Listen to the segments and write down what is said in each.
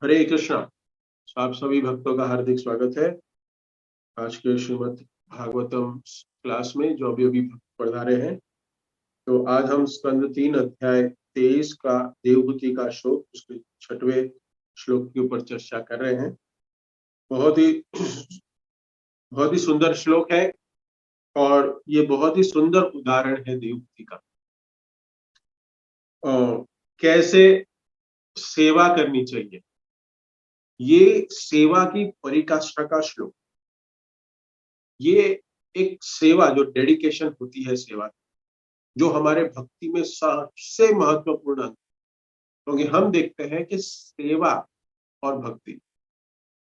हरे कृष्णा। आप सभी भक्तों का हार्दिक स्वागत है आज के श्रीमद् भागवतम क्लास में, जो अभी अभी पढ़ा रहे हैं। तो आज हम स्कंद 3 अध्याय 23 का देवहूति का श्लोक, उसके 6वें श्लोक के ऊपर चर्चा कर रहे हैं। बहुत ही बहुत ही सुंदर श्लोक है और ये बहुत ही सुंदर उदाहरण है देवहूति का। कैसे सेवा करनी चाहिए, ये सेवा की परिकाष्ठा का श्लोक। ये एक सेवा, जो डेडिकेशन होती है सेवा, जो हमारे भक्ति में सबसे महत्वपूर्ण अंग, क्योंकि हम देखते हैं कि सेवा और भक्ति,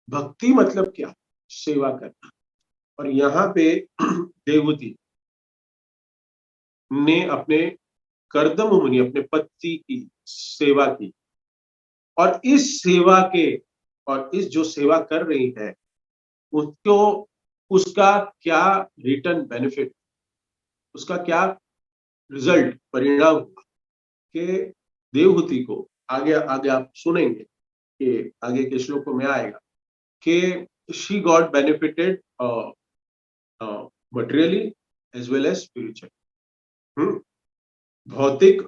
भक्ति मतलब क्या, सेवा करना। और यहाँ पे देवहूति ने अपने कर्दम मुनि, अपने पति की सेवा की, और इस सेवा के, और इस जो सेवा कर रही है उसको, उसका क्या रिटर्न बेनिफिट, उसका क्या रिजल्ट, परिणाम हुआ कि देवहूति को आगे आगे आप सुनेंगे कि आगे के श्लोकों में आएगा कि she got benefited materially as well as spiritual. भौतिक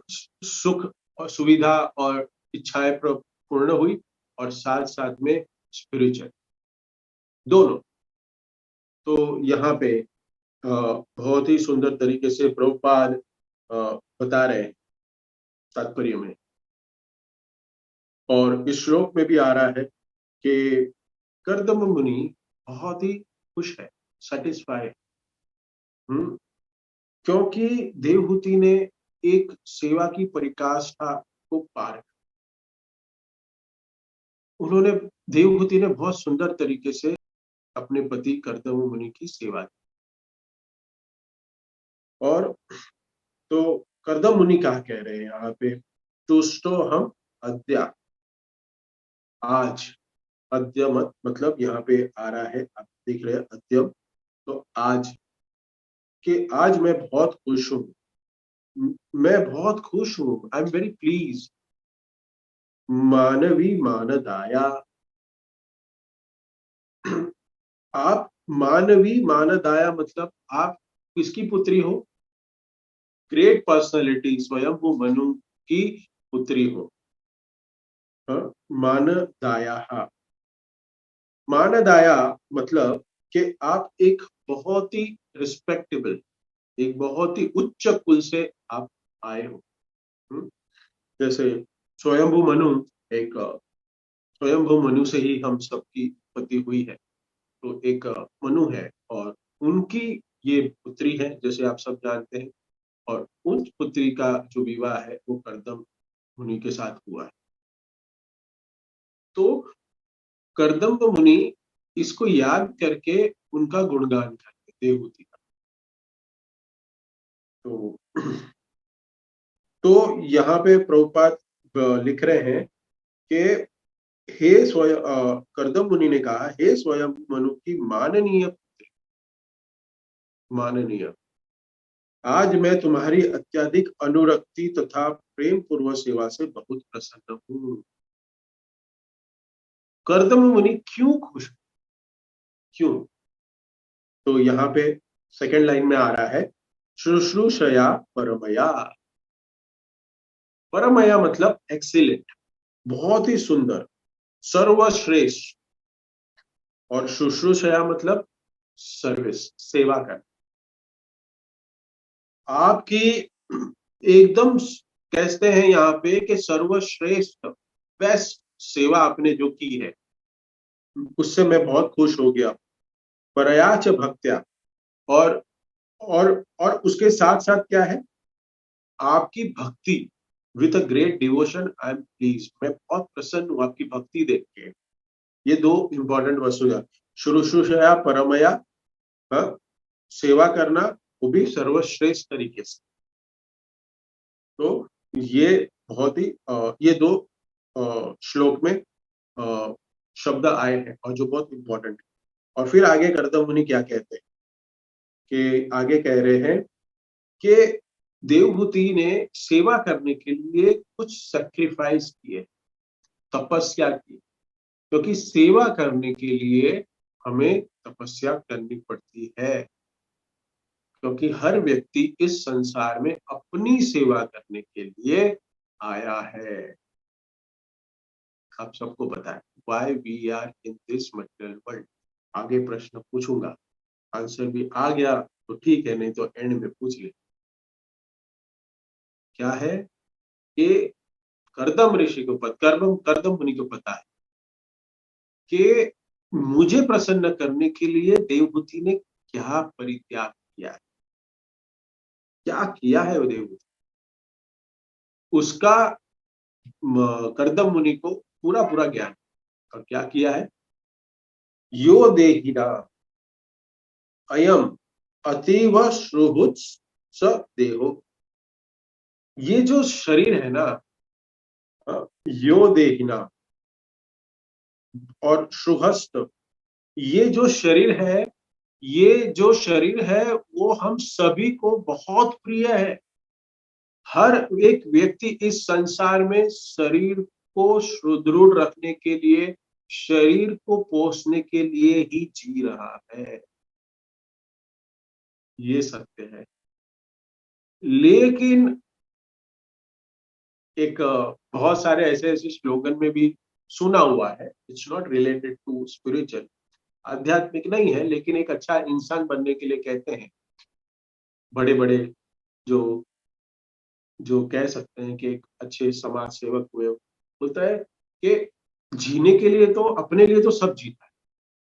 सुख और सुविधा और इच्छाएं पूर्ण हुई, और साथ साथ में स्पिरिचुअल दोनों। तो यहाँ पे बहुत ही सुंदर तरीके से प्रभुपाद बता रहे हैं तात्पर्य में, और इस श्लोक में भी आ रहा है कि कर्दम मुनि बहुत ही खुश है, सेटिस्फाइड, क्योंकि देवहूति ने एक सेवा की परिकाष्ठा को पार किया। उन्होंने, देवहूति ने बहुत सुंदर तरीके से अपने पति कर्दम मुनि की सेवा की। और तो कर्दम मुनि क्या कह रहे हैं यहाँ पे, तुष्टो हम अद्या, आज। अद्य मतलब यहाँ पे आ रहा है, आप देख रहे हैं अद्यम, तो आज के, आज मैं बहुत खुश हूं, मैं बहुत खुश हूं, आई एम वेरी प्लीज। मानवी मानदाया, आप मानवी मानदाया मतलब आप किसकी पुत्री हो, ग्रेट पर्सनालिटी स्वयंभू मनु की पुत्री हो। मानदाया, मानदाया मतलब कि आप एक बहुत ही रिस्पेक्टेबल, एक बहुत ही उच्च कुल से आप आए हो। जैसे स्वयंभू मनु, एक स्वयंभू मनु से ही हम सबकी उत्पत्ति हुई है। तो एक मनु है और उनकी ये पुत्री है, जैसे आप सब जानते हैं। और उन पुत्री का जो विवाह है वो कर्दम मुनि के साथ हुआ है। तो कर्दम मुनि इसको याद करके उनका गुणगान करते देवहूति का। तो यहाँ पे प्रभुपाद लिख रहे हैं कि हे स्वयं, कर्दम मुनि ने कहा, हे स्वयं मनु की माननीय पुत्री, माननीय, आज मैं तुम्हारी अत्यधिक अनुरक्ति तथा प्रेम पूर्वक सेवा से बहुत प्रसन्न हूँ। कर्दम मुनि क्यों खुश, क्यों? तो यहाँ पे सेकंड लाइन में आ रहा है, शुश्रूषया परमया। परमया मतलब एक्सीलेंट, बहुत ही सुंदर, सर्वश्रेष्ठ। और शुश्रूषया मतलब सर्विस, सेवा करना। आपकी एकदम कहते हैं यहाँ पे कि सर्वश्रेष्ठ, बेस्ट सेवा आपने जो की है, उससे मैं बहुत खुश हो गया। परयाच भक्त्या, और और उसके साथ साथ क्या है, आपकी भक्ति, with a great devotion I am please, मैं बहुत प्रसन्न हूं आपकी भक्ति देख के। ये दो इंपॉर्टेंट वस्तु है, शुश्रूषया परमया, सेवा करना, वो भी सर्वश्रेष्ठ तरीके से। तो ये बहुत ही ये दो श्लोक में शब्द आए हैं और जो बहुत इंपॉर्टेंट है। और फिर आगे कर्दम मुनि क्या कहते हैं, कि आगे कह रहे हैं कि देवहूति ने सेवा करने के लिए कुछ सैक्रिफाइस किए, तपस्या की। क्योंकि सेवा करने के लिए हमें तपस्या करनी पड़ती है, क्योंकि हर व्यक्ति इस संसार में अपनी सेवा करने के लिए आया है। आप सबको पता है why we are in this material world. आगे प्रश्न पूछूंगा, आंसर भी आ गया तो ठीक है, नहीं तो एंड में पूछ ले। क्या है कि कर्दम ऋषि को कर्दम मुनि को पता है कि मुझे प्रसन्न करने के लिए देवहूति ने क्या परित्याग किया है, क्या किया है वो देवहूति। उसका कर्दम मुनि को पूरा पूरा ज्ञान। और क्या किया है, यो देहिना अयम अतीव श्रुहुत स देहो। ये जो शरीर है ना, यो देहिना और श्रुहस्त, ये जो शरीर है, ये जो शरीर है वो हम सभी को बहुत प्रिय है। हर एक व्यक्ति इस संसार में शरीर को सुदृढ़ रखने के लिए, शरीर को पोषने के लिए ही जी रहा है, ये सत्य है। लेकिन एक बहुत सारे ऐसे ऐसे स्लोगन में भी सुना हुआ है, it's not related to spiritual, आध्यात्मिक नहीं है, लेकिन एक अच्छा इंसान बनने के लिए कहते हैं बड़े बड़े, जो जो कह सकते हैं कि एक अच्छे समाज सेवक हुए, बोलता है कि जीने के लिए तो अपने लिए तो सब जीता है,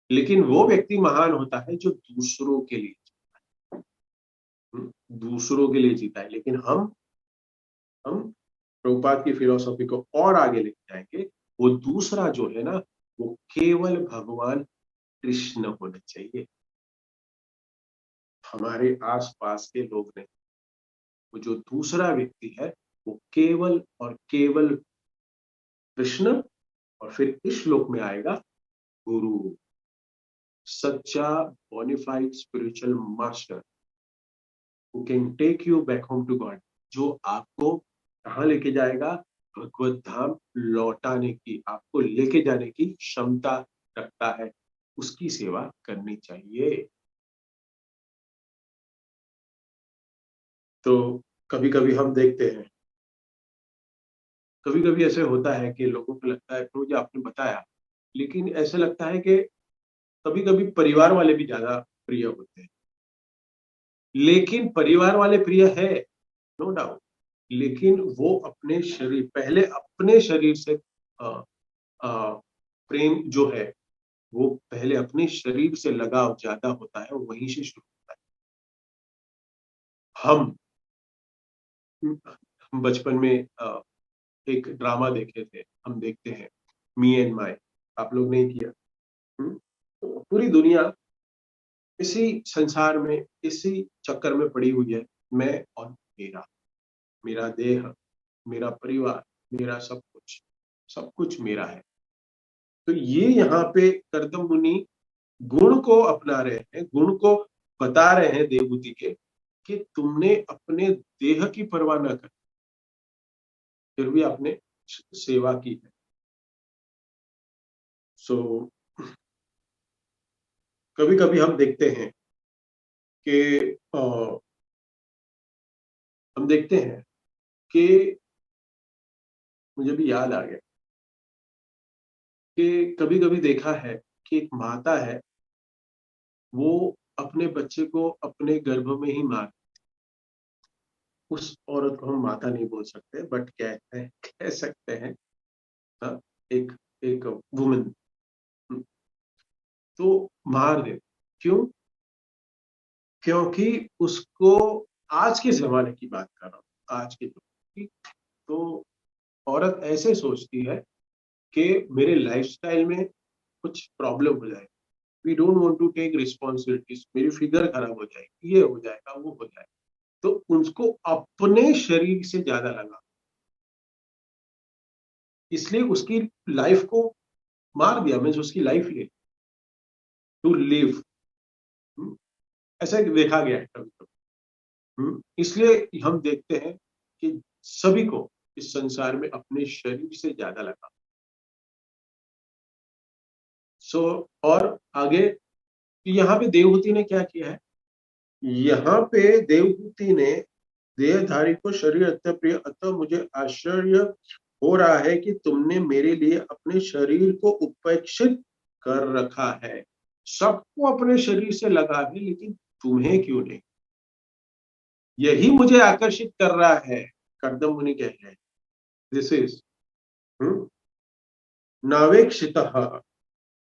लेकिन वो व्यक्ति महान होता है जो दूसरों के लिए जीता है, दूसरों के लिए जीता है। लेकिन हम प्रभुपाद की फिलोसॉफी को और आगे लेके जाएंगे। वो दूसरा जो है ना, वो केवल भगवान कृष्ण होना चाहिए। हमारे आसपास के लोग नहीं, वो जो दूसरा व्यक्ति है वो केवल और केवल कृष्ण, और फिर इस श्लोक में आएगा गुरु, सच्चा bona fide spiritual master who can take you back home to God, जो आपको कहाँ लेके जाएगा, भगवत धाम लौटाने की, आपको लेके जाने की क्षमता रखता है। उसकी सेवा करनी चाहिए। तो कभी कभी हम देखते हैं, कभी कभी ऐसे होता है कि लोगों को लगता है, मुझे आपने बताया, लेकिन ऐसे लगता है कि कभी कभी परिवार वाले भी ज्यादा प्रिय होते हैं। लेकिन परिवार वाले प्रिय है, नो डाउट, लेकिन वो अपने शरीर, पहले अपने शरीर से अ, प्रेम जो है वो पहले अपने शरीर से लगाव ज्यादा होता है, वहीं से शुरू होता है। हम बचपन में एक ड्रामा देखे थे, हम देखते हैं मी एंड माई, आप लोग नहीं किया? तो पूरी दुनिया इसी संसार में, इसी चक्कर में पड़ी हुई है, मैं और मेरा, मेरा देह, मेरा परिवार, मेरा सब कुछ मेरा है। तो ये यहाँ पे कर्दम मुनि गुण को अपना रहे हैं, गुण को बता रहे हैं देवहूति के, कि तुमने अपने देह की परवाह न कर, फिर भी आपने सेवा की है। सो कभी कभी हम देखते हैं कि हम देखते हैं कि मुझे भी याद आ गया कि कभी कभी देखा है कि एक माता है, वो अपने बच्चे को अपने गर्भ में ही मार, उस औरत को हम माता नहीं बोल सकते, बट कहते हैं, कह सकते हैं, हाँ, एक एक वुमन, तो मार दे। क्यों? क्योंकि उसको, आज के जमाने की बात कर रहा हूँ, आज के जमाने की, तो औरत ऐसे सोचती है कि मेरे लाइफस्टाइल में कुछ प्रॉब्लम हो जाए, we don't want to take responsibilities, मेरी फिगर खराब हो जाएगी, ये हो जाएगा, वो हो जाएगा, तो उसको अपने शरीर से ज्यादा लगा, इसलिए उसकी लाइफ को मार दिया, मैं उसकी लाइफ ले टू लिव। ऐसा देखा गया है कभी कभी। इसलिए हम देखते हैं कि सभी को इस संसार में अपने शरीर से ज्यादा लगा। सो और आगे यहाँ पे देवहूति ने क्या किया है, यहाँ पे देवहूति ने देहधारी को शरीर अत्यंत प्रिय, अतः मुझे आश्चर्य हो रहा है कि तुमने मेरे लिए अपने शरीर को उपेक्षित कर रखा है। सबको अपने शरीर से लगा है, लेकिन तुम्हें क्यों नहीं? यही मुझे आकर्षित कर रहा है। कर्दम मुनि कह रहे हैं, दिस इज नावेक्षितः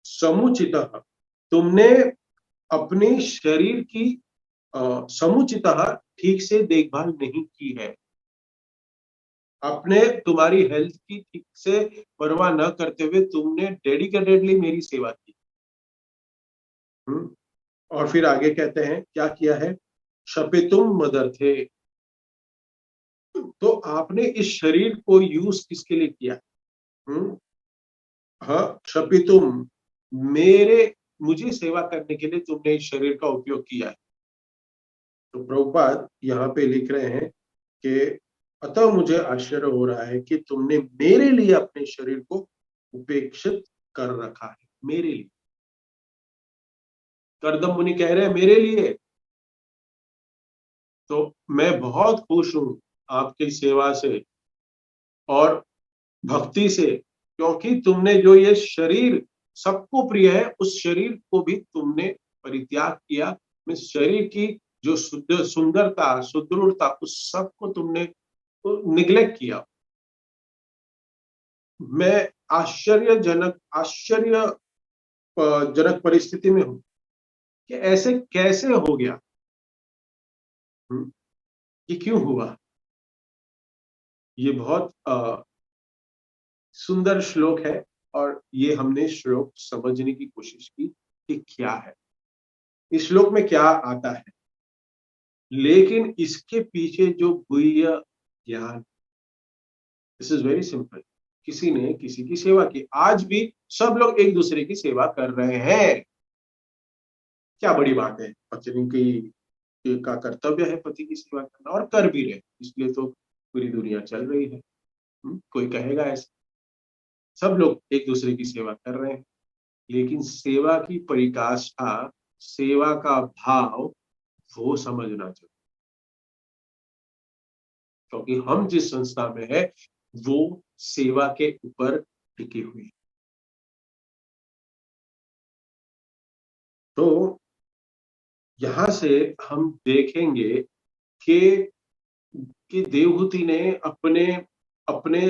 समुचितः। तुमने अपने शरीर की समुचितः ठीक से देखभाल नहीं की है। अपने तुम्हारी हेल्थ की ठीक से परवाह न करते हुए तुमने डेडिकेटेडली मेरी सेवा की। और फिर आगे कहते हैं क्या किया है, शपितुम मदर्थे। तो आपने इस शरीर को यूज किसके लिए किया? हाँ, शपितुम, मुझे सेवा करने के लिए तुमने इस शरीर का उपयोग किया है। तो प्रभुपाद यहाँ पे लिख रहे हैं कि अतः मुझे आश्चर्य हो रहा है कि तुमने मेरे लिए अपने शरीर को उपेक्षित कर रखा है। मेरे लिए, कर्दम मुनि कह रहे हैं मेरे लिए। तो मैं बहुत खुश हूं आपकी सेवा से और भक्ति से, क्योंकि तुमने जो ये शरीर सबको प्रिय है, उस शरीर को भी तुमने परित्याग किया। मैं शरीर की जो सुंदरता, सुदृढ़ता, उस सब को तुमने निग्लेक्ट किया। मैं आश्चर्यजनक परिस्थिति में हूं कि ऐसे कैसे हो गया। ये क्यों हुआ? ये बहुत सुंदर श्लोक है और ये हमने श्लोक समझने की कोशिश की कि क्या है इस श्लोक में, क्या आता है। लेकिन इसके पीछे जो गुह्य ज्ञान, दिस इज वेरी सिंपल। किसी ने किसी की सेवा की, आज भी सब लोग एक दूसरे की सेवा कर रहे हैं। क्या बड़ी बात है, पत्नी का कर्तव्य है पति की सेवा करना, और कर भी रहे, इसलिए तो पूरी दुनिया चल रही है। कोई कहेगा ऐसा? सब लोग एक दूसरे की सेवा कर रहे हैं, लेकिन सेवा की परिकाष्ठा, सेवा का भाव, वो समझना चाहिए। क्योंकि हम जिस संस्था में है वो सेवा के ऊपर टिकी हुई है। तो यहां से हम देखेंगे कि देवहूति ने अपने अपने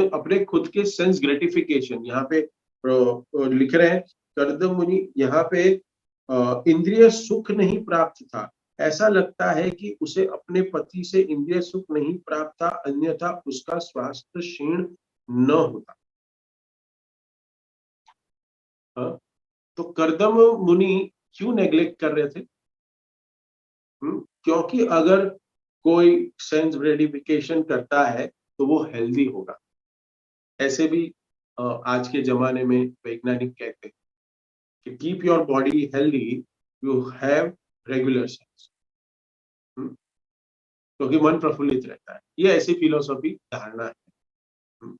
अपने खुद के सेंस ग्रेटिफिकेशन, यहाँ पे लिख रहे हैं कर्दम मुनि, यहाँ पे इंद्रिय सुख नहीं प्राप्त था। ऐसा लगता है कि उसे अपने पति से इंद्रिय सुख नहीं प्राप्त था, अन्यथा उसका स्वास्थ्य क्षीण न होता। हाँ? तो कर्दम मुनि क्यों नेग्लेक्ट कर रहे थे? क्योंकि अगर कोई सेंस ग्रेटिफिकेशन करता है तो वो हेल्दी होगा। ऐसे भी आज के जमाने में वैज्ञानिक कहते हैं कि keep your body healthy, you have regular sex, क्योंकि मन प्रफुल्लित रहता है। ये ऐसी फिलोसॉफी धारणा है।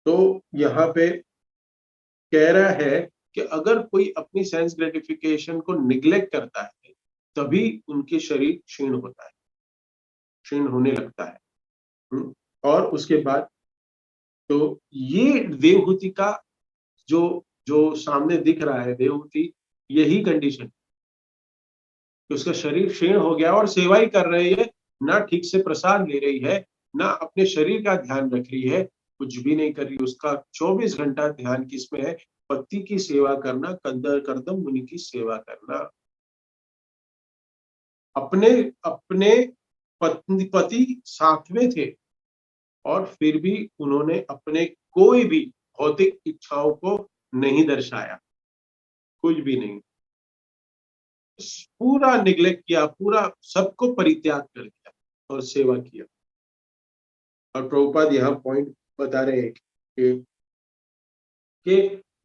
तो यहाँ पे कह रहा है कि अगर कोई अपनी सेंस ग्रेटिफिकेशन को निग्लेक्ट करता है तभी उनके शरीर क्षीण होता है, क्षीण होने लगता है। और उसके बाद तो ये देवहूति का जो जो सामने दिख रहा है, देवहूति यही कंडीशन, कि उसका शरीर क्षीण हो गया और सेवा ही कर रही है, ना ठीक से प्रसाद ले रही है, ना अपने शरीर का ध्यान रख रही है, कुछ भी नहीं कर रही। उसका 24 घंटा ध्यान किसमें है? पति की सेवा करना, कर्दम मुनि की सेवा करना। अपने अपने पति साथ में थे और फिर भी उन्होंने अपने कोई भी भौतिक इच्छाओं को नहीं दर्शाया, कुछ भी नहीं, पूरा निग्लेक्ट किया, पूरा सबको परित्याग कर दिया और सेवा किया। और प्रभुपाद यहाँ पॉइंट बता रहे हैं कि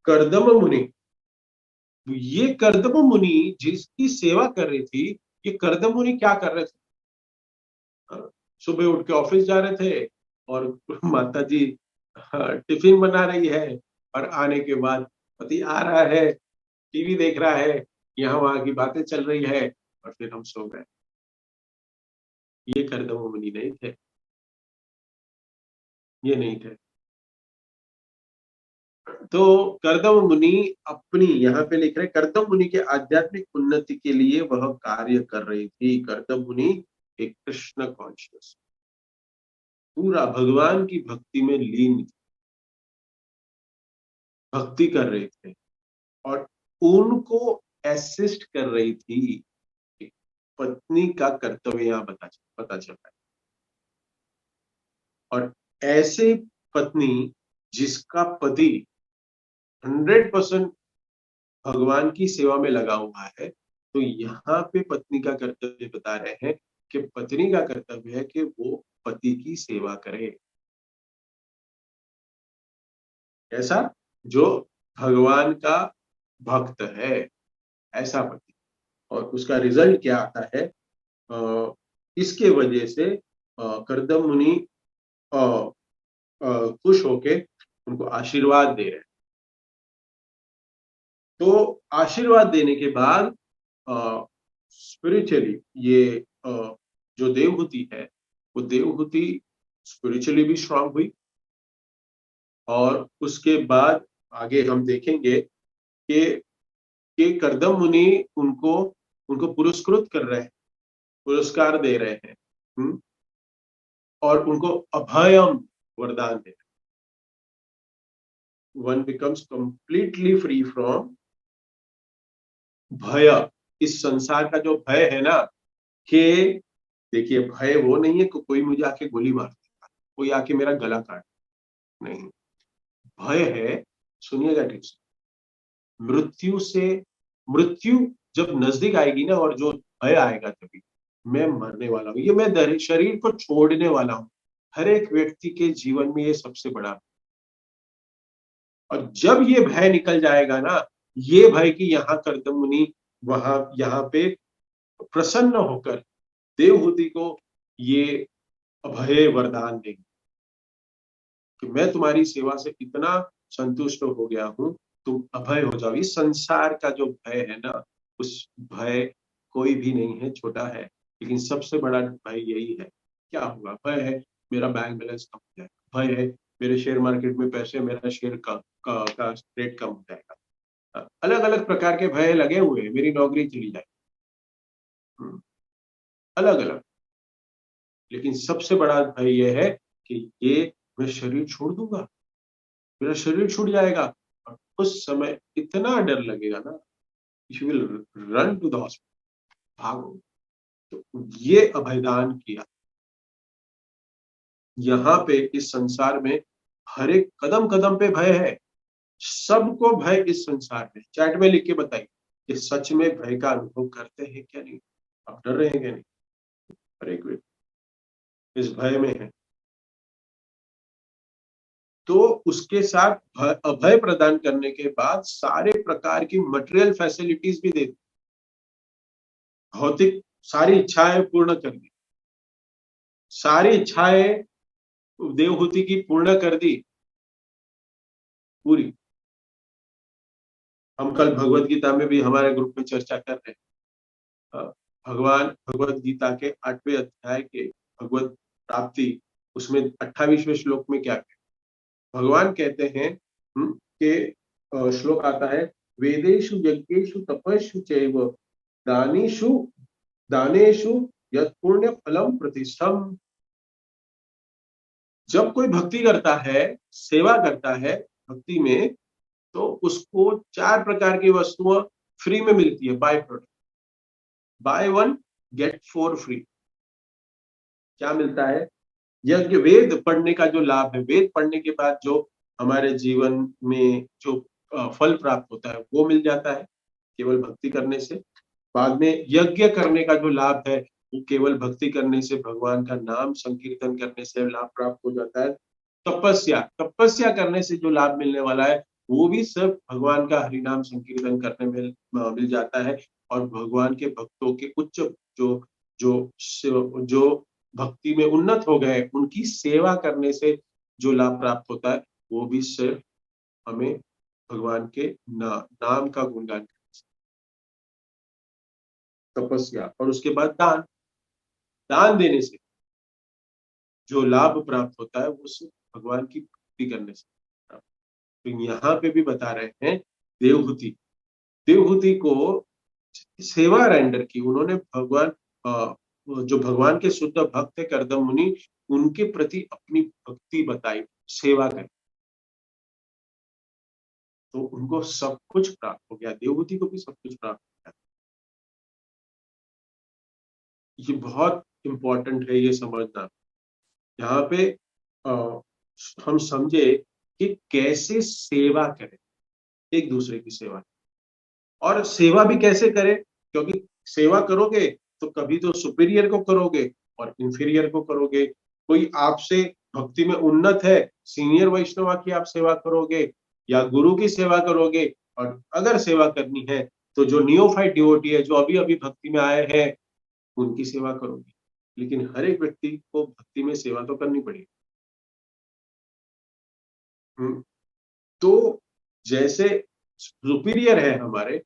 कर्दम मुनि, ये कर्दम मुनि जिसकी सेवा कर रही थी, ये कर्दम मुनि क्या कर रहे थे? सुबह उठ के ऑफिस जा रहे थे और माता जी टिफिन बना रही है और आने के बाद पति आ रहा है, टीवी देख रहा है, यहाँ वहां की बातें चल रही है, और फिर हम सो गए। ये कर्दम मुनि नहीं थे, ये नहीं थे। तो कर्दम मुनि अपनी, यहाँ पे लिख रहे कर्दम मुनि के आध्यात्मिक उन्नति के लिए वह कार्य कर रही थी। कर्दम मुनि एक कृष्ण कॉन्शियस, पूरा भगवान की भक्ति में लीन भक्ति कर रहे थे, और उनको असिस्ट कर रही थी। पत्नी का कर्तव्य यहाँ पता चल रहा है। और ऐसे पत्नी जिसका पति 100% भगवान की सेवा में लगा हुआ है, तो यहाँ पे पत्नी का कर्तव्य बता रहे हैं कि पत्नी का कर्तव्य है कि वो पति की सेवा करे। ऐसा जो भगवान का भक्त है, ऐसा पति। और उसका रिजल्ट क्या आता है, इसके वजह से कर्दम मुनि खुश होके उनको आशीर्वाद दे रहे हैं। तो आशीर्वाद देने के बाद स्पिरिचुअली ये जो देवहूति है, वो देवहूति स्पिरिचुअली भी स्ट्रांग हुई। और उसके बाद आगे हम देखेंगे कि कर्दम मुनि उनको उनको पुरस्कृत कर रहे हैं, पुरस्कार दे रहे हैं, और उनको अभयम वरदान दे रहे हैं। One becomes completely free from भय। इस संसार का जो भय है ना, कि देखिए भय वो नहीं है कि कोई मुझे आके गोली मार देगा, कोई आके मेरा गला काट, नहीं। भय है, सुनिएगा ठीक से, मृत्यु से, मृत्यु जब नजदीक आएगी ना, और जो भय आएगा तभी मैं मरने वाला हूं, ये मैं शरीर को छोड़ने वाला हूं। हर एक व्यक्ति के जीवन में ये सबसे बड़ा, और जब ये भय निकल जाएगा ना, ये भय की यहाँ कर्दम मुनि वहां यहाँ पे प्रसन्न होकर देवहूति को ये अभय वरदान देंगे कि मैं तुम्हारी सेवा से इतना संतुष्ट हो गया हूं, तुम अभय हो जाओ। इस संसार का जो भय है ना, उस भय कोई भी नहीं है, छोटा है, लेकिन सबसे बड़ा भय यही है। क्या होगा? भय है मेरा बैंक बैलेंस कम हो जाएगा, भय है मेरे शेयर मार्केट में पैसे, मेरा शेयर का रेट कम हो जाएगा। अलग अलग प्रकार के भय लगे हुए हैं, मेरी नौकरी चली जाएगी, अलग अलग। लेकिन सबसे बड़ा भय यह है कि ये मैं शरीर छोड़ दूंगा, मेरा शरीर छूट जाएगा, और उस समय इतना डर लगेगा ना, you will run to the hospital, भागो। तो ये अभयदान किया। यहाँ पे इस संसार में हर एक कदम कदम पे भय है, सबको भय इस संसार में। चैट में लिख के बताइए कि सच में भय का अनुभव करते हैं क्या नहीं, आप डर रहे हैं क्या नहीं? हर एक व्यक्ति इस भय में है। तो उसके साथ अभय प्रदान करने के बाद सारे प्रकार की मटेरियल फैसिलिटीज भी दे दी, भौतिक सारी इच्छाएं पूर्ण कर दी, सारी इच्छाएं देवहूति की पूर्ण कर दी पूरी। हम कल भगवत गीता में भी हमारे ग्रुप में चर्चा कर रहे हैं, भगवान भगवत गीता के 8वें अध्याय के भगवत प्राप्ति, उसमें 28वें श्लोक में क्या कहते, भगवान कहते हैं कि श्लोक आता है, वेदेषु यज्ञेषु तपस्सु चैव दानेषु दानेषु यत् पुण्य फलम प्रतिष्ठम। जब कोई भक्ति करता है, सेवा करता है भक्ति में, तो उसको 4 प्रकार की वस्तुएं फ्री में मिलती है, by product, by one get 4 free. क्या मिलता है? यज्ञ, वेद पढ़ने का जो लाभ है, वेद पढ़ने के बाद जो हमारे जीवन में जो फल प्राप्त होता है वो मिल जाता है केवल भक्ति करने से। बाद में यज्ञ करने का जो लाभ है, वो केवल भक्ति करने से, भगवान का नाम संकीर्तन करने से लाभ प्राप्त हो जाता है। तपस्या, तपस्या करने से जो लाभ मिलने वाला है, वो भी सब भगवान का हरिनाम संकीर्तन करने में मिल जाता है। और भगवान के भक्तों के उच्च जो जो जो भक्ति में उन्नत हो गए, उनकी सेवा करने से जो लाभ प्राप्त होता है, वो भी सिर्फ हमें भगवान के नाम का गुणगान, तपस्या, और उसके बाद दान। दान देने से जो लाभ प्राप्त होता है वो सिर्फ भगवान की भक्ति करने से प्राप्त। तो यहाँ पे भी बता रहे हैं देवहूति, देवहूति को सेवा रेंडर की उन्होंने। भगवान जो भगवान के शुद्ध भक्त थे कर्दम मुनि, उनके प्रति अपनी भक्ति बताई, सेवा करी, तो उनको सब कुछ प्राप्त हो गया, देवहूति को भी सब कुछ प्राप्त हो गया। ये बहुत इंपॉर्टेंट है ये समझना। यहाँ पे हम समझे कि कैसे सेवा करें, एक दूसरे की सेवा, और सेवा भी कैसे करें, क्योंकि सेवा करोगे तो कभी तो सुपीरियर को करोगे और इंफीरियर को करोगे। कोई आपसे भक्ति में उन्नत है, सीनियर वैष्णवा की आप सेवा करोगे या गुरु की सेवा करोगे, और अगर सेवा करनी है तो जो नियोफाइट डिवोटी है, जो अभी अभी भक्ति में आए हैं, उनकी सेवा करोगे। लेकिन हर एक व्यक्ति को भक्ति में सेवा तो करनी पड़ेगी। तो जैसे सुपीरियर है हमारे,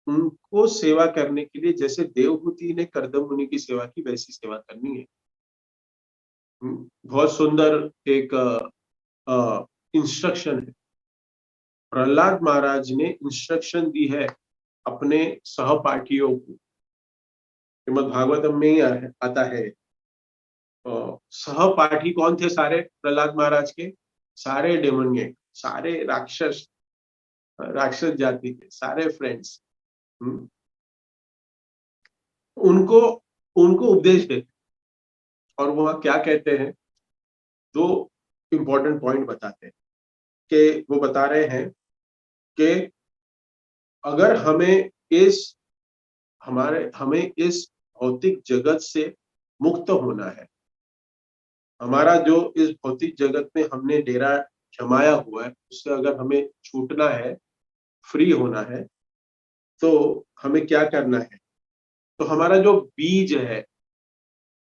उनको सेवा करने के लिए जैसे देवहूति ने कर्दम मुनि की सेवा की, वैसी सेवा करनी है। बहुत सुंदर एक इंस्ट्रक्शन है, प्रहलाद महाराज ने इंस्ट्रक्शन दी है अपने सहपाठियों को। श्रीमद् भागवतम में ही आता है। सहपाठी कौन थे सारे प्रहलाद महाराज के? सारे डेमोनियट, सारे राक्षस, राक्षस जाति के सारे फ्रेंड्स, उनको उनको उपदेश देते, और वह क्या कहते हैं, दो इंपॉर्टेंट पॉइंट बताते हैं। कि वो बता रहे हैं कि अगर हमें इस भौतिक जगत से मुक्त होना है, हमारा जो इस भौतिक जगत में हमने डेरा जमाया हुआ है उससे अगर हमें छूटना है, फ्री होना है, तो हमें क्या करना है? तो हमारा जो बीज है,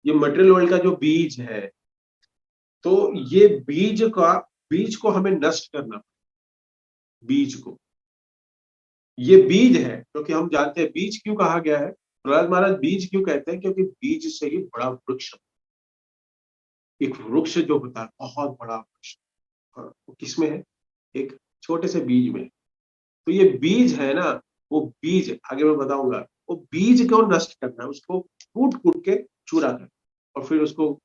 ये मटेरियल वर्ल्ड का जो बीज है, तो ये बीज को हमें नष्ट करना, बीज को, ये बीज है, क्योंकि हम जानते हैं बीज क्यों कहा गया है। प्रहलाद महाराज बीज क्यों कहते हैं? क्योंकि बीज से ही बड़ा वृक्ष, एक वृक्ष जो होता है बहुत बड़ा वृक्ष, वो किसमें है? एक छोटे से बीज में। तो ये बीज है ना, वो बीज आगे मैं बताऊंगा, वो बीज को नष्ट करना है, उसको कूट कूट के चूरा कर, और फिर उसको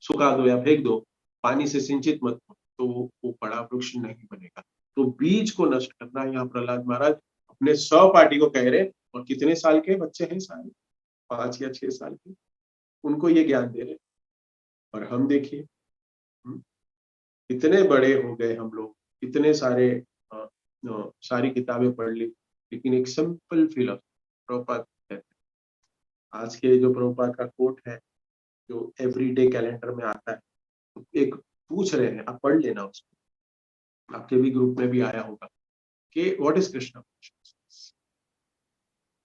सुखा दो या फेंक दो, पानी से सिंचित मत हो, तो वो बड़ा वृक्ष नहीं बनेगा। तो बीज को नष्ट करना, यहाँ प्रहलाद महाराज अपने सहपाठी को कह रहे, और कितने साल के बच्चे हैं? सारे 5 या 6 साल के, उनको ये ज्ञान दे रहे। और हम देखिए, इतने बड़े हो गए हम लोग, इतने सारे सारी किताबें पढ़ ली, लेकिन एक सिंपल फिलॉसफी प्रभुपाद कहते हैं। आज के जो प्रभुपाद का कोट है, जो एवरीडे कैलेंडर में आता है, तो एक पूछ रहे हैं, आप पढ़ लेना उसको, आपके भी ग्रुप में भी आया होगा कि व्हाट इज कृष्णा कॉन्शियसनेस।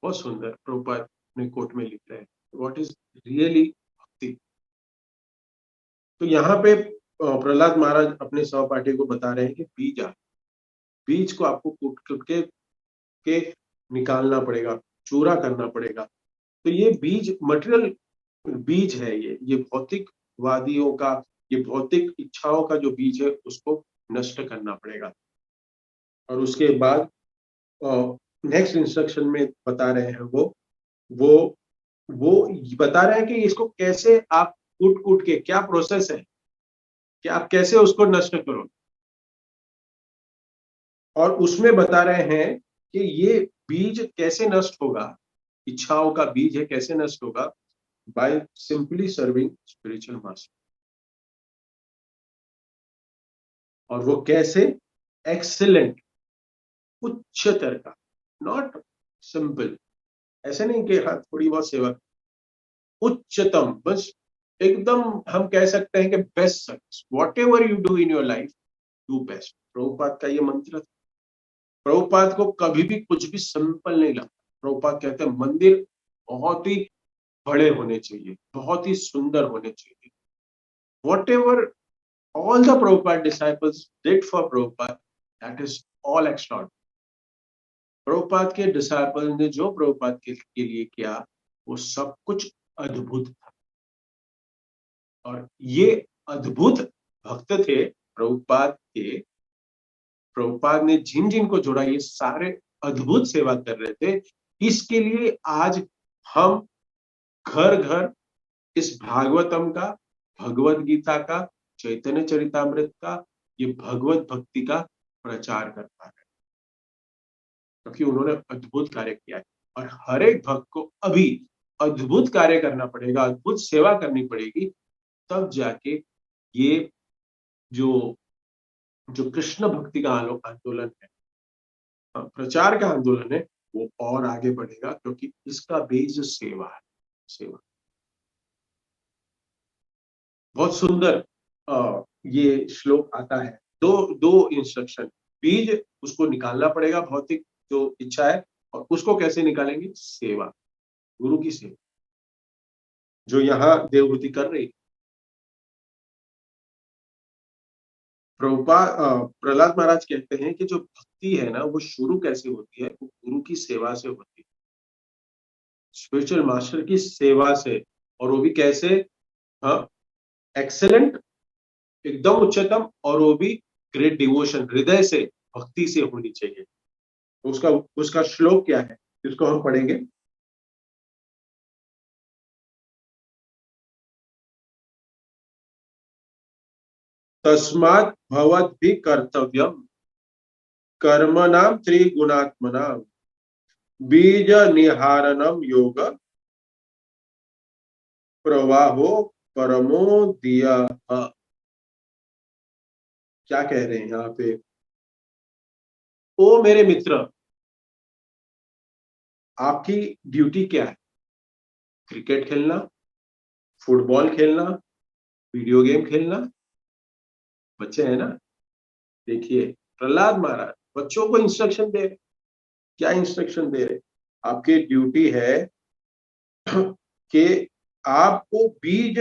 बहुत सुंदर प्रभुपाद अपने कोट में लिख रहे हैं, व्हाट इज रियली भक्ति। तो यहाँ पे प्रहलाद महाराज अपने सहपाठी को बता रहे हैं कि बीज को आपको कूट कूट के निकालना पड़ेगा, चूरा करना पड़ेगा। तो ये बीज मटेरियल बीज है, ये भौतिकवादियों का, ये भौतिक इच्छाओं का जो बीज है, उसको नष्ट करना पड़ेगा। और उसके बाद नेक्स्ट इंस्ट्रक्शन में बता रहे हैं वो वो बता रहे हैं कि इसको कैसे आप कूट कूट के, क्या प्रोसेस है कि आप कैसे उसको नष्ट करो। और उसमें बता रहे हैं कि ये बीज कैसे नष्ट होगा, इच्छाओं का बीज है, कैसे नष्ट होगा? By simply serving spiritual master. और वो कैसे? एक्सेलेंट, उच्चतर का, नॉट सिंपल, ऐसे नहीं कि हाँ थोड़ी बहुत सेवा, उच्चतम, बस एकदम हम कह सकते हैं कि best service, what ever you do in your life, do best. Prabhupada का ये मंत्र था। प्रभुपाद को कभी भी कुछ भी सिंपल नहीं लगता। प्रभुपाद कहते हैं मंदिर बहुत ही बड़े होने चाहिए, बहुत ही सुंदर होने चाहिए। What ever all the Prabhupada disciples did for Prabhupada, that is all extra. Prabhupada के डिसाइपल ने जो प्रभुपाद के लिए किया वो सब कुछ अद्भुत था, और ये अद्भुत भक्त थे प्रभुपाद के। प्रभुपाद ने जिन जिन को जोड़ा ये सारे अद्भुत सेवा कर रहे थे। इसके लिए आज हम घर घर इस भागवतम का, भगवत गीता का, चैतन्य चरितामृत का, ये भगवत भक्ति का प्रचार कर पा रहे हैं, क्योंकि उन्होंने अद्भुत कार्य किया है। और हर एक भक्त को अभी अद्भुत कार्य करना पड़ेगा, अद्भुत सेवा करनी पड़ेगी, तब जाके ये जो जो कृष्ण भक्ति का आंदोलन है, प्रचार का आंदोलन है, वो और आगे बढ़ेगा, क्योंकि इसका बेस सेवा है। सेवा बहुत सुंदर ये श्लोक आता है। दो इंस्ट्रक्शन, बीज उसको निकालना पड़ेगा, भौतिक जो इच्छा है, और उसको कैसे निकालेंगे? सेवा, गुरु की सेवा, जो यहाँ देवहूति कर रही। प्रहलाद महाराज कहते हैं कि जो भक्ति है ना, वो शुरू कैसे होती है? वो गुरु की सेवा से होती है, स्पिरिचुअल मास्टर की सेवा से। और वो भी कैसे? हाँ, एक्सेलेंट, एकदम उच्चतम, और वो भी ग्रेट डिवोशन, हृदय से, भक्ति से होनी चाहिए। उसका उसका श्लोक क्या है, इसको हम पढ़ेंगे। तस्मात् भवद्भिः कर्तव्यम् कर्मणां त्रिगुणात्मनां बीज निहारणम योग प्रवाहो परमो दिया। क्या कह रहे हैं यहाँ पे? ओ मेरे मित्र, आपकी ड्यूटी क्या है? क्रिकेट खेलना, फुटबॉल खेलना, वीडियो गेम खेलना? बच्चे हैं ना, देखिए प्रहलाद महाराज बच्चों को इंस्ट्रक्शन दे रहे। क्या इंस्ट्रक्शन दे रहे? आपकी ड्यूटी है कि आपको बीज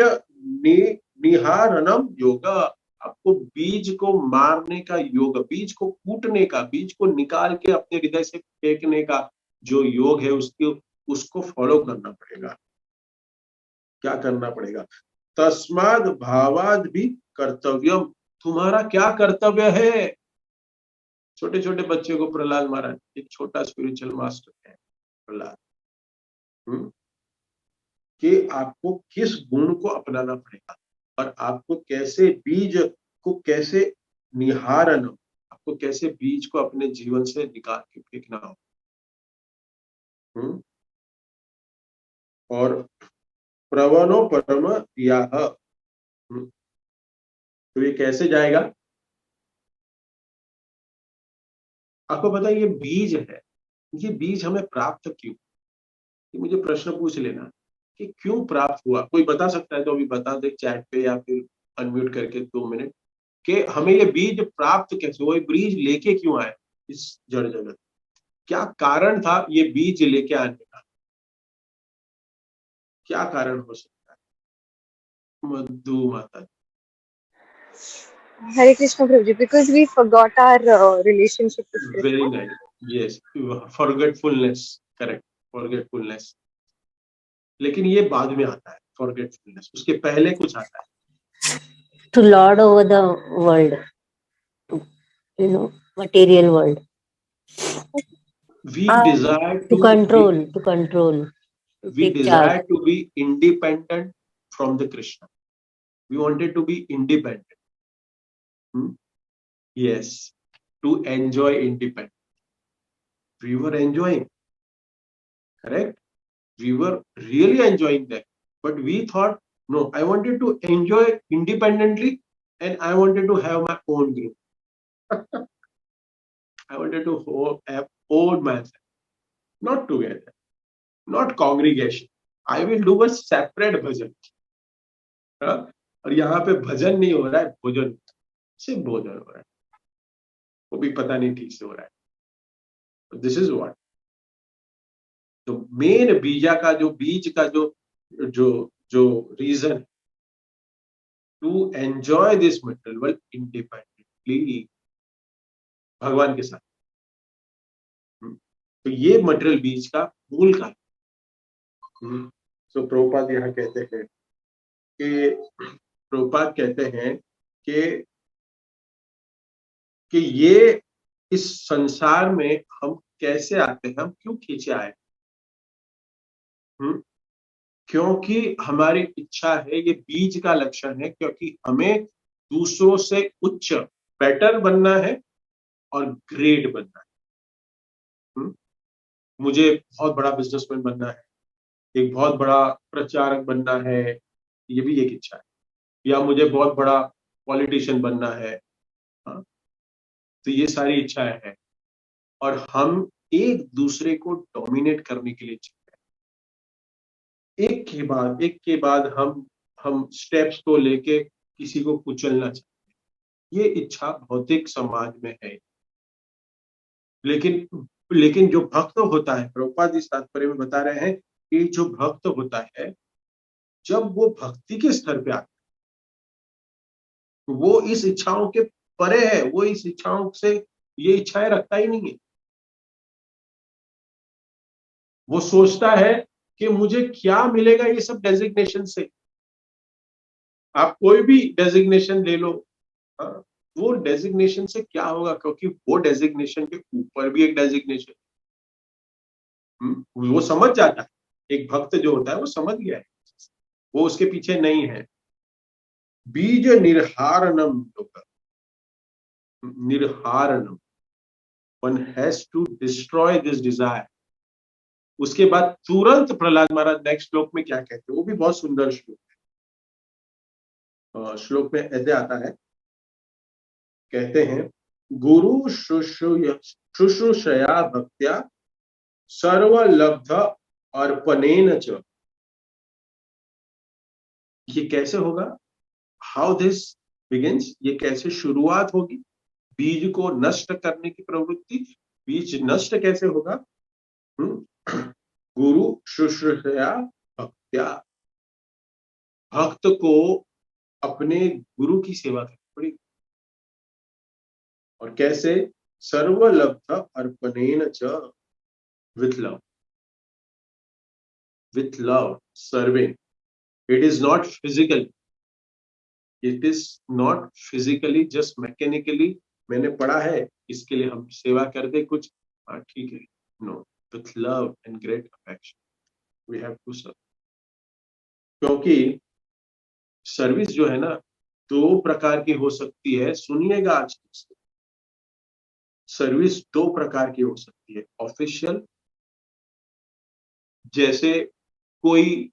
निहारणम योगा, आपको बीज को मारने का योग, बीज को कूटने का, बीज को निकाल के अपने हृदय से फेंकने का जो योग है, उसको फॉलो करना पड़ेगा। क्या करना पड़ेगा? तस्माद भावाद भी कर्तव्यम, तुम्हारा क्या कर्तव्य है? छोटे छोटे बच्चे को प्रहलाद महाराज, एक छोटा स्पिरिचुअल मास्टर है प्रहलाद, कि आपको किस गुण को अपनाना पड़ेगा, और आपको कैसे बीज को कैसे निहारन, आपको कैसे बीज को अपने जीवन से निकाल के फेंकना हो। और प्रवनो परम या, तो ये कैसे जाएगा? आपको पता है ये बीज है, ये बीज हमें प्राप्त क्यों? ये मुझे प्रश्न पूछ लेना कि क्यों प्राप्त हुआ। कोई बता सकता है तो अभी बता दे चैट पे, या फिर अनम्यूट करके 2 मिनट, कि हमें ये बीज प्राप्त कैसे हुआ, बीज लेके क्यों आए इस जड़ जगत? क्या कारण था ये बीज लेके आने का? क्या कारण हो सकता है? मधु माता। Hare Krishna Prabhuji, because we forgot our relationship with Krishna. Very nice, yes, forgetfulness, correct, forgetfulness. लेकिन ये बाद में आता है, फॉरगेटफुलनेस, उसके पहले कुछ आता है। To lord over the world, material world. We desire to control. We desire to be independent from the Krishna. We wanted to be independent. Yes, to enjoy independence. We were enjoying, correct? We were really enjoying that. But we thought, no, I wanted to enjoy independently, and I wanted to have my own group. I wanted to have own myself, not together, not congregation. I will do a separate bhajan. और यहाँ पे भजन नहीं हो रहा है, भोजन, सिर्फ भोजन हो रहा है, वो भी पता नहीं ठीक से हो रहा है। दिस इज व्हाट, तो मेन बीजा का जो बीज का जो जो जो reason, to enjoy this material world independently, भगवान के साथ। तो ये मटेरियल बीज का मूल कारण। तो प्रभुपाद यहाँ कहते हैं कि प्रभुपाद कहते हैं कि ये इस संसार में हम कैसे आते हैं, हम क्यों खींचे आए। क्योंकि हमारी इच्छा है, ये बीज का लक्षण है, क्योंकि हमें दूसरों से उच्च, बेटर बनना है और ग्रेट बनना है। मुझे बहुत बड़ा बिजनेसमैन बनना है, एक बहुत बड़ा प्रचारक बनना है, ये भी एक इच्छा है। या मुझे बहुत बड़ा पॉलिटिशियन बनना है। हाँ, तो ये सारी इच्छाएं हैं और हम एक दूसरे को डोमिनेट करने के लिए चाहते हैं। एक के बाद हम स्टेप्स को लेके किसी को कुचलना चाहते हैं। ये इच्छा भौतिक समाज में है। लेकिन जो भक्त होता है, प्रभुपाद इस तात्पर्य में बता रहे हैं कि जो भक्त होता है, जब वो भक्ति के स्तर पे आता है, वो इस इच्छाओं के परे है, वो इस इच्छाओं से ये इच्छाएं रखता ही नहीं है। वो सोचता है कि मुझे क्या मिलेगा ये सब डेजिग्नेशन से। आप कोई भी डेजिग्नेशन ले लो, हाँ, वो डेजिग्नेशन से क्या होगा, क्योंकि वो डेजिग्नेशन के ऊपर भी एक डेजिग्नेशन। वो समझ जाता है, एक भक्त जो होता है वो समझ गया है, वो उसके पीछे नहीं है। बीज निर्हारणम लोक, निर्हारणम, one has to destroy this desire. उसके बाद तुरंत प्रहलाद महाराज नेक्स्ट श्लोक में क्या कहते हैं, वो भी बहुत सुंदर श्लोक है। श्लोक में ऐसे आता है, कहते हैं, गुरु शुश्रूषया भक्त्या सर्वलब्ध अर्पणेन च। ये कैसे होगा, हाउ दिस बिगिंस, ये कैसे शुरुआत होगी, बीज को नष्ट करने की प्रवृत्ति, बीज नष्ट कैसे होगा। गुरु शुश्रूषया भक्त्या, भक्त को अपने गुरु की सेवा करनी पड़ेगी। और कैसे, सर्वलब्ध अर्पणेन च, with love, with love serving. It is not physical, it is not physically just mechanically मैंने पढ़ा है इसके लिए हम सेवा कर दे कुछ, हाँ ठीक है, no, with love and great affection we have to serve. क्योंकि सर्विस जो है ना, दो प्रकार की हो सकती है, सुनिएगा आज की सर्विस दो प्रकार की हो सकती है। ऑफिशियल, जैसे कोई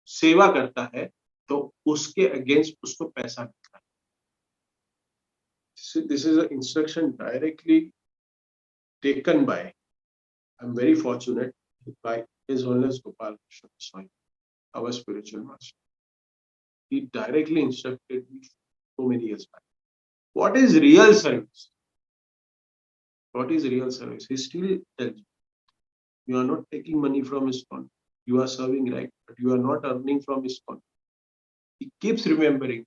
सेवा करता है तो उसके अगेंस्ट उसको पैसा मिलता है। This is instruction directly taken by, I am very fortunate, by his holiness Gopal Krishna Swami, our spiritual master. He directly instructed me so many years back. What is real service? What is real service? He still tells you are not taking money from ISKCON. You are serving right, but you are not earning from ISKCON. He keeps remembering,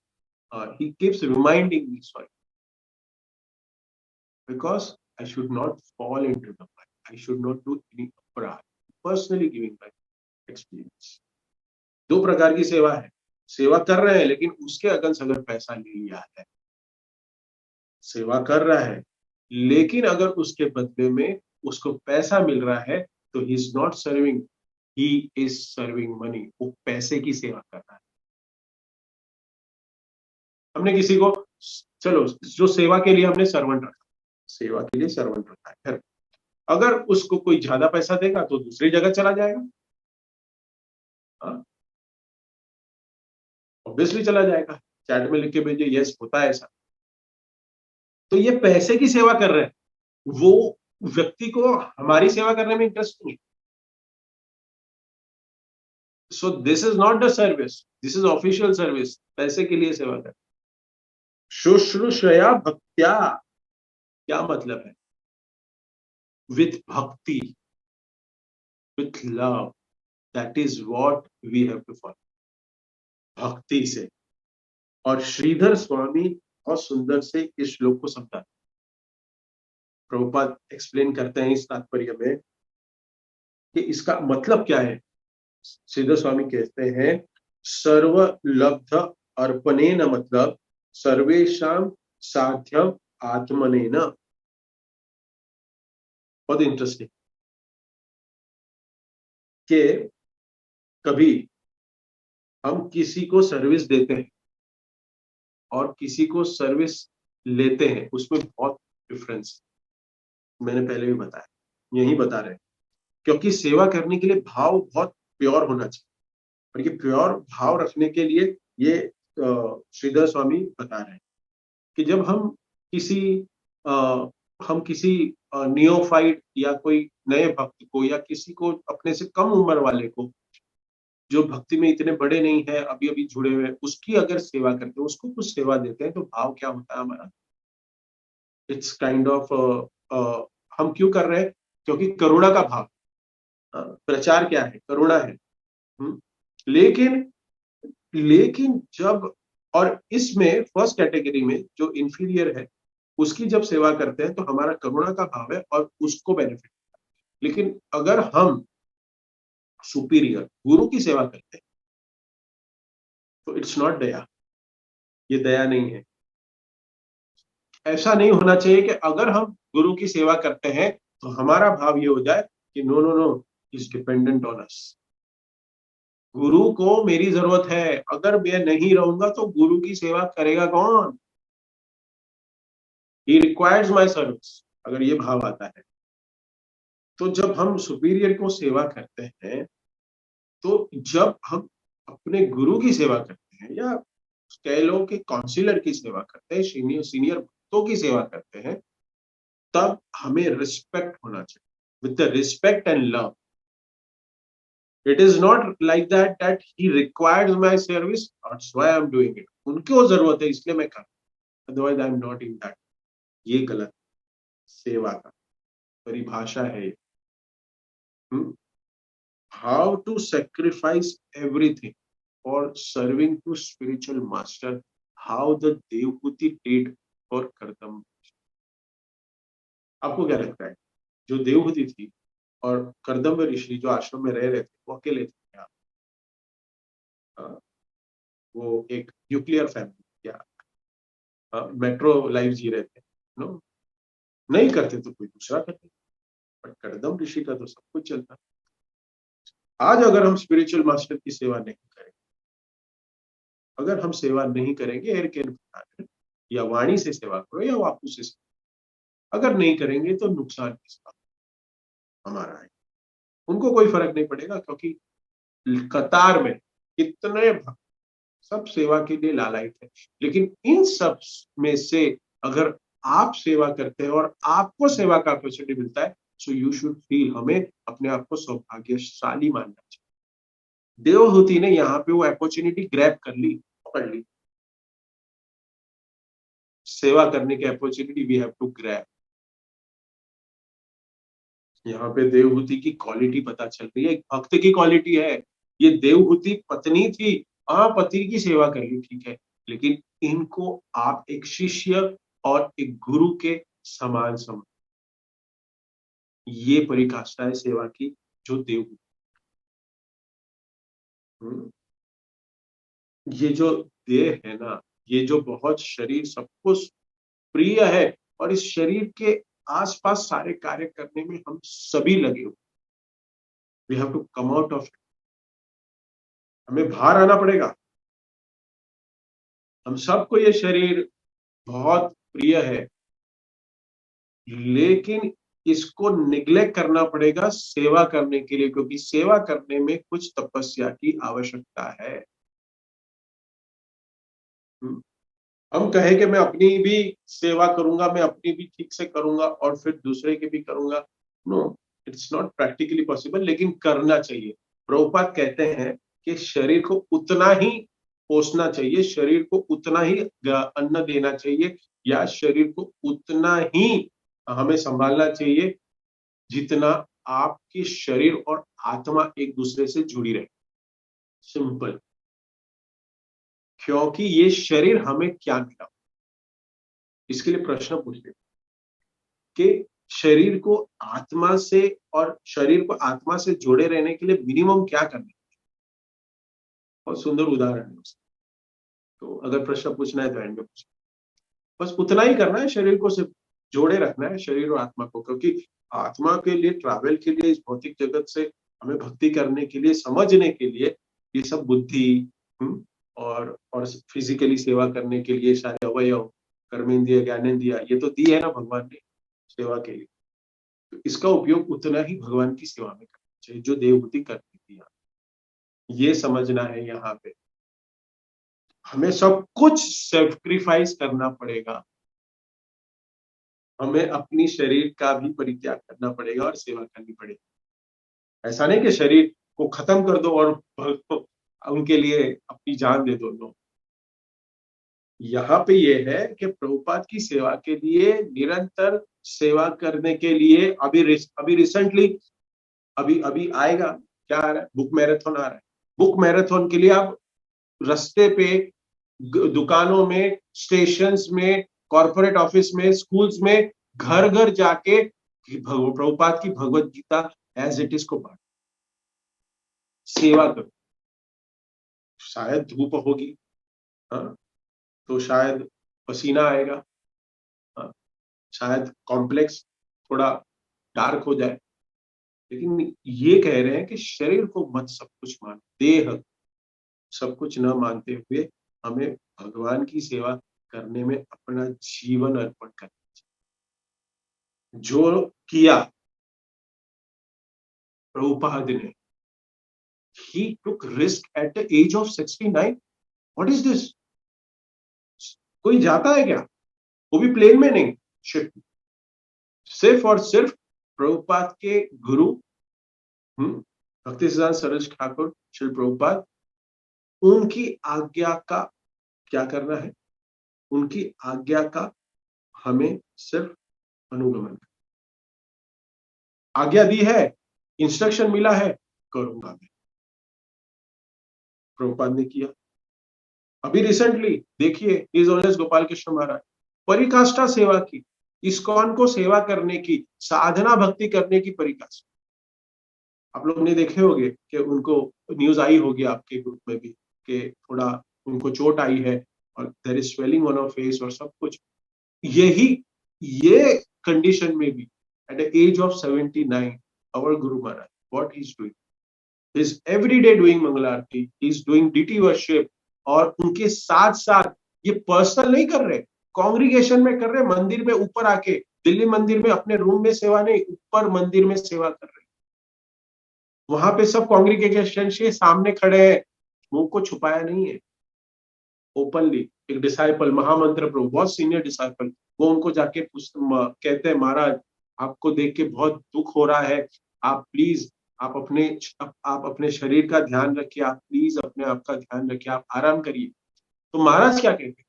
he keeps reminding me, sorry, because I should not fall into the lie. I should not do any aparad. Personally giving my experience. दो प्रकार की सेवा है, सेवा कर रहे हैं लेकिन उसके अगेंस्ट अगर पैसा ले लिया है, सेवा कर रहा है लेकिन अगर उसके बदले में उसको पैसा मिल रहा है तो he is not serving, he is serving money. वो पैसे की सेवा कर रहा है। हमने किसी को, चलो जो सेवा के लिए हमने सर्वेंट रखा, सेवा के लिए सर्वेंट रखा है, फिर अगर उसको कोई ज्यादा पैसा देगा तो दूसरी जगह चला जाएगा, ऑब्वियसली चला जाएगा। चैट में लिख के भेजिए, यस होता है ऐसा। तो ये पैसे की सेवा कर रहे हैं, वो व्यक्ति को हमारी सेवा करने में इंटरेस्ट नहीं है। So this is not the service, this is official service, पैसे के लिए सेवा कर। शुश्रूषया भक्त्या, क्या मतलब है, with bhakti, with love, that is what we have to follow, भक्ति से। और श्रीधर स्वामी बहुत सुंदर से इस श्लोक को समझाते, प्रभुपाद एक्सप्लेन करते हैं इस तात्पर्य में कि इसका मतलब क्या है। श्रीधर स्वामी कहते हैं सर्वलब्ध अर्पणेन मतलब सर्वेषां साध्यम आत्मनेन। बहुत इंटरेस्टिंग कि कभी हम किसी को सर्विस देते हैं और किसी को सर्विस लेते हैं, उसमें बहुत डिफरेंस मैंने पहले भी बताया, यही बता रहे हैं। क्योंकि सेवा करने के लिए भाव बहुत प्योर होना चाहिए, और ये प्योर भाव रखने के लिए ये श्रीधर स्वामी बता रहे हैं कि जब हम किसी नियोफाइट या कोई नए भक्त को या किसी को अपने से कम उम्र वाले को जो भक्ति में इतने बड़े नहीं है, अभी अभी जुड़े हुए, उसकी अगर सेवा करते हैं, उसको कुछ सेवा देते हैं, तो भाव क्या होता है हमारा? इट्स काइंड ऑफ हम क्यों कर रहे हैं? क्योंकि करुणा का भाव। प्रचार क्या है? करुणा है। लेकिन लेकिन जब, और इसमें फर्स्ट कैटेगरी में जो इंफीरियर है उसकी जब सेवा करते हैं तो हमारा करुणा का भाव है और उसको बेनिफिट। लेकिन अगर हम सुपीरियर गुरु की सेवा करते हैं तो इट्स नॉट दया, ये दया नहीं है। ऐसा नहीं होना चाहिए कि अगर हम गुरु की सेवा करते हैं तो हमारा भाव ये हो जाए कि no no no, is dependent on us. गुरु को मेरी जरूरत है, अगर मैं नहीं रहूंगा तो गुरु की सेवा करेगा कौन? He requires my service. अगर ये भाव आता है तो जब हम सुपीरियर को सेवा करते हैं, तो जब हम अपने गुरु की सेवा करते हैं या कह लो कि काउंसिलर की सेवा करते हैं, सीनियर सीनियर भक्तों की सेवा करते हैं, तब हमें रिस्पेक्ट होना चाहिए, with the respect and love. It is not like that he requires my service, that's why I'm doing it। उनको जरूरत है इसलिए मैं कर रहा हूं, otherwise I am not in that. ये गलत सेवा का परिभाषा है। How to sacrifice everything for serving to spiritual master, how the Devahuti did for Kardam. आपको क्या लगता है, जो देवहूति थी और कर्दम्ब ऋषि जो आश्रम में रह रहे थे, वो अकेले थे क्या? वो एक न्यूक्लियर फैमिली या मेट्रो लाइफ जी रहे थे? नो, नहीं करते तो कोई दूसरा करते, बट कर्दम ऋषि का तो सब कुछ चलता। आज अगर हम स्पिरिचुअल मास्टर की सेवा नहीं करें, अगर हम सेवा नहीं करेंगे, एयर कैन या वाणी से सेवा करो या वापू से सेवा, अगर नहीं करेंगे तो नुकसान किसका? हमारा है। उनको कोई फर्क नहीं पड़ेगा, क्योंकि कतार में कितने भक्त सब सेवा के लिए लालायित है। लेकिन इन सब में से अगर आप सेवा करते हैं और आपको सेवा का अपॉर्चुनिटी मिलता है, सो यू शुड फील, हमें अपने आप को सौभाग्यशाली मानना चाहिए। देवहूति ने यहाँ पे वो अपॉर्चुनिटी ग्रैब कर ली, पकड़ ली। सेवा करने की opportunity we have to grab. यहाँ पे देवहूति की क्वालिटी पता चल रही है, एक भक्त की क्वालिटी है। ये देवहूति पत्नी थी, पति की सेवा कर ली, ठीक है, लेकिन इनको आप एक शिष्य और एक गुरु के समान समझ। ये परिकाष्ठा है सेवा की जो देवहूति। ये जो देह है ना, ये जो बहुत शरीर सबको प्रिय है, और इस शरीर के आसपास सारे कार्य करने में हम सभी लगे हुए। We have to come out of it. हमें बाहर आना पड़ेगा। हम सबको ये शरीर बहुत प्रिय है, लेकिन इसको निग्लेक्ट करना पड़ेगा सेवा करने के लिए, क्योंकि सेवा करने में कुछ तपस्या की आवश्यकता है। हम कहे कि मैं अपनी भी सेवा करूंगा, मैं अपनी भी ठीक से करूंगा और फिर दूसरे की भी करूंगा, no, it's not practically possible, लेकिन करना चाहिए। प्रभुपाद कहते हैं कि शरीर को उतना ही पोषना चाहिए, शरीर को उतना ही अन्न देना चाहिए, या शरीर को उतना ही हमें संभालना चाहिए जितना आपकी शरीर और आत्मा एक दूसरे से जुड़ी रहे। सिंपल। क्योंकि ये शरीर हमें क्या मिला, इसके लिए प्रश्न पूछते कि शरीर को आत्मा से और शरीर को आत्मा से जोड़े रहने के लिए मिनिमम क्या करना है। बहुत सुंदर उदाहरण है उसका। तो अगर प्रश्न पूछना है तो एंड में पूछना, बस उतना ही करना है, शरीर को सिर्फ जोड़े रखना है, शरीर और आत्मा को, क्योंकि आत्मा के लिए ट्रैवल के लिए इस भौतिक जगत से हमें भक्ति करने के लिए, समझने के लिए ये सब बुद्धि और फिजिकली सेवा करने के लिए सारे अवयव, कर्मेंद्रिय, ज्ञानेंद्रिय, ये तो दी है ना भगवान ने सेवा के लिए। तो इसका उपयोग उतना ही भगवान की सेवा में करना चाहिए जो देवभूति करती थी। ये समझना है यहाँ पे हमें सब कुछ सेक्रीफाइस करना पड़ेगा, हमें अपनी शरीर का भी परित्याग करना पड़ेगा और सेवा करनी पड़ेगी। ऐसा नहीं कि शरीर को खत्म कर दो और उनके लिए अपनी जान दे दो। नो, यहाँ पे ये है कि प्रभुपाद की सेवा के लिए निरंतर सेवा करने के लिए अभी रिसेंटली अभी अभी आएगा, क्या आ रहा है, बुक मैराथन आ रहा है। बुक मैराथन के लिए आप रास्ते पे, दुकानों में, स्टेशंस में, कॉर्पोरेट ऑफिस में, स्कूल्स में, घर घर जाके प्रभुपाद की Bhagavad Gita as it is को पढ़, सेवा करो। शायद धूप होगी, हाँ, तो शायद पसीना आएगा, हाँ, शायद कॉम्प्लेक्स थोड़ा डार्क हो जाए, लेकिन ये कह रहे हैं कि शरीर को मत सब कुछ मान, देह सब कुछ न मानते हुए हमें भगवान की सेवा करने में अपना जीवन अर्पण करना चाहिए। जो किया प्रभुपाद ने, he took risk at the age of 69. What is this? कोई जाता है क्या, वो भी प्लेन में नहीं, शिप, सिर्फ और सिर्फ प्रभुपाद के गुरु भक्ति सिद्धांत सरस्वती ठाकुर श्री प्रभुपाद, उनकी आज्ञा का क्या करना है, उनकी आज्ञा का हमें सिर्फ अनुगमन करना। आज्ञा दी है, इंस्ट्रक्शन मिला है, करूंगा मैं। प्रभुपाद ने किया। अभी रिसेंटली देखिए हिज ऑनेस गोपाल कृष्ण महाराज, परिकाष्ठा सेवा की, इस्कॉन को सेवा करने की, साधना भक्ति करने की परिकाष्ठा। आप लोग ने देखे होंगे कि उनको न्यूज आई होगी आपके ग्रुप में भी कि थोड़ा उनको चोट आई है और there is swelling on a face और सब कुछ। ये कंडीशन में भी at the age of 79 our guru Maharaj what he is doing, he is every day doing Mangal Aarti, he is doing deity worship, और उनके साथ साथ ये पर्सनल नहीं कर रहे, कांग्रीगेशन में कर रहे, मंदिर में ऊपर आके, दिल्ली मंदिर में अपने रूम में सेवा नहीं, ऊपर मंदिर में सेवा कर रहे, वहां पे सब कांग्रीगेशन के सामने खड़े हैं, मुंह को छुपाया नहीं है, ओपनली। एक डिसाइपल, महामंत्र प्रभु, बहुत सीनियर डिसाइपल, वो उनको जाके कहते हैं महाराज आपको देख के बहुत दुख हो रहा है, आप प्लीज आप अपने शरीर का ध्यान रखिए, आप प्लीज अपने आप का ध्यान रखिए, आप आराम करिए। तो महाराज क्या कहते हैं,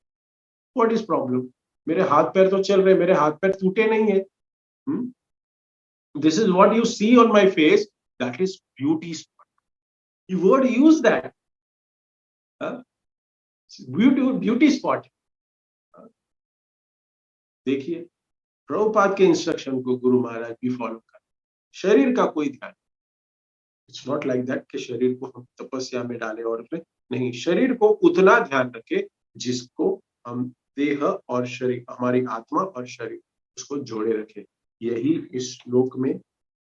व्हाट इज प्रॉब्लम, मेरे हाथ पैर तो चल रहे, मेरे हाथ पैर टूटे नहीं है, this is what you see on my face, that is beauty spot, you word use that, beauty spot. देखिए प्रभुपाद के इंस्ट्रक्शन को गुरु महाराज भी फॉलो कर, शरीर का कोई ध्यान, इट्स नॉट लाइक दैट कि शरीर को हम तपस्या में डालें और नहीं, शरीर को उतना ध्यान रखे जिसको हम देह और शरीर, हमारी आत्मा और शरीर, उसको जोड़े रखे। यही इस श्लोक में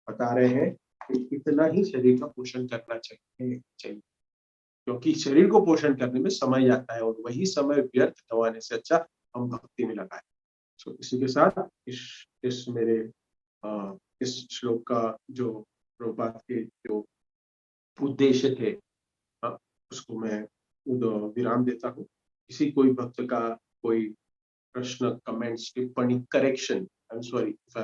बता रहे हैं कि इतना ही शरीर का पोषण करना चाहिए, क्योंकि शरीर को पोषण करने में समय जाता है और वही समय व्यर्थ गंवाने से अच्छा हम भक्ति में लगाए। तो इसी के साथ इस मेरे इस श्लोक का जो प्रभुपाद के जो उद्देश्य थे उसको मैं विराम देता हूँ। किसी कोई भक्त का कोई प्रश्न, कमेंट्स, टिप्पणी, correction, I am sorry if I